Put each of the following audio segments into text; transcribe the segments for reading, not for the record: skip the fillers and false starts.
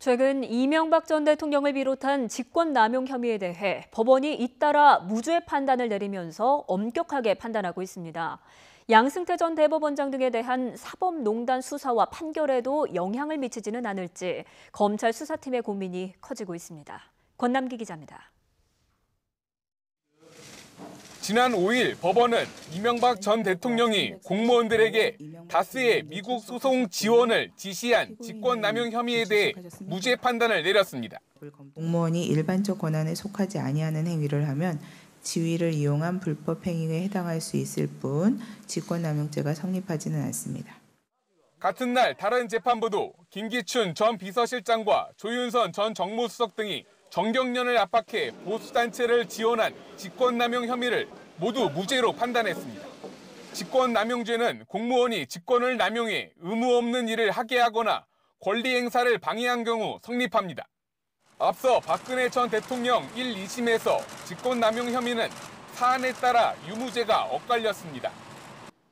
최근 이명박 전 대통령을 비롯한 직권남용 혐의에 대해 법원이 잇따라 무죄 판단을 내리면서 엄격하게 판단하고 있습니다. 양승태 전 대법원장 등에 대한 사법농단 수사와 판결에도 영향을 미치지는 않을지 검찰 수사팀의 고민이 커지고 있습니다. 권남기 기자입니다. 지난 5일 법원은 이명박 전 대통령이 공무원들에게 다스의 미국 소송 지원을 지시한 직권남용 혐의에 대해 무죄 판단을 내렸습니다. 공무원이 일반적 권한에 속하지 아니하는 행위를 하면 지위를 이용한 불법 행위에 해당할 수 있을 뿐 직권남용죄가 성립하지는 않습니다. 같은 날 다른 재판부도 김기춘 전 비서실장과 조윤선 전 정무수석 등이 정경련을 압박해 보수단체를 지원한 직권남용 혐의를 모두 무죄로 판단했습니다. 직권남용죄는 공무원이 직권을 남용해 의무 없는 일을 하게 하거나 권리 행사를 방해한 경우 성립합니다. 앞서 박근혜 전 대통령 1, 2심에서 직권남용 혐의는 사안에 따라 유무죄가 엇갈렸습니다.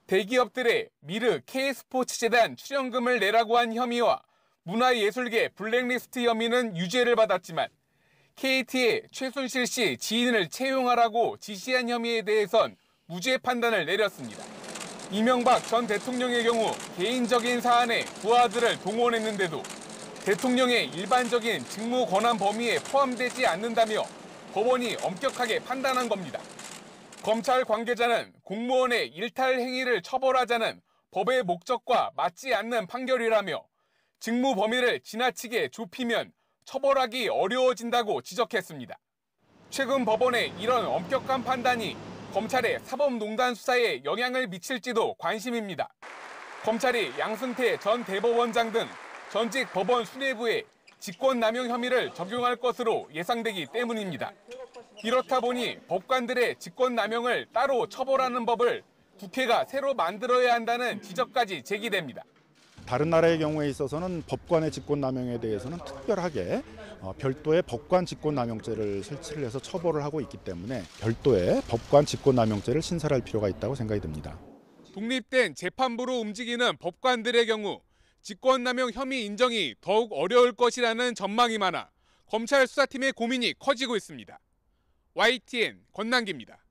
대기업들의 미르 K스포츠재단 출연금을 내라고 한 혐의와 문화예술계 블랙리스트 혐의는 유죄를 받았지만 KT의 최순실 씨 지인을 채용하라고 지시한 혐의에 대해선 무죄 판단을 내렸습니다. 이명박 전 대통령의 경우 개인적인 사안에 부하들을 동원했는데도 대통령의 일반적인 직무 권한 범위에 포함되지 않는다며 법원이 엄격하게 판단한 겁니다. 검찰 관계자는 공무원의 일탈 행위를 처벌하자는 법의 목적과 맞지 않는 판결이라며 직무 범위를 지나치게 좁히면 처벌하기 어려워진다고 지적했습니다. 최근 법원의 이런 엄격한 판단이 검찰의 사법농단 수사에 영향을 미칠지도 관심입니다. 검찰이 양승태 전 대법원장 등 전직 법원 수뇌부에 직권남용 혐의를 적용할 것으로 예상되기 때문입니다. 이렇다 보니 법관들의 직권남용을 따로 처벌하는 법을 국회가 새로 만들어야 한다는 지적까지 제기됩니다. 다른 나라의 경우에 있어서는 법관의 직권남용에 대해서는 특별하게 별도의 법관 직권남용죄를 설치를 해서 처벌을 하고 있기 때문에 별도의 법관 직권남용죄를 신설할 필요가 있다고 생각이 듭니다. 독립된 재판부로 움직이는 법관들의 경우 직권남용 혐의 인정이 더욱 어려울 것이라는 전망이 많아 검찰 수사팀의 고민이 커지고 있습니다. YTN 권남기입니다.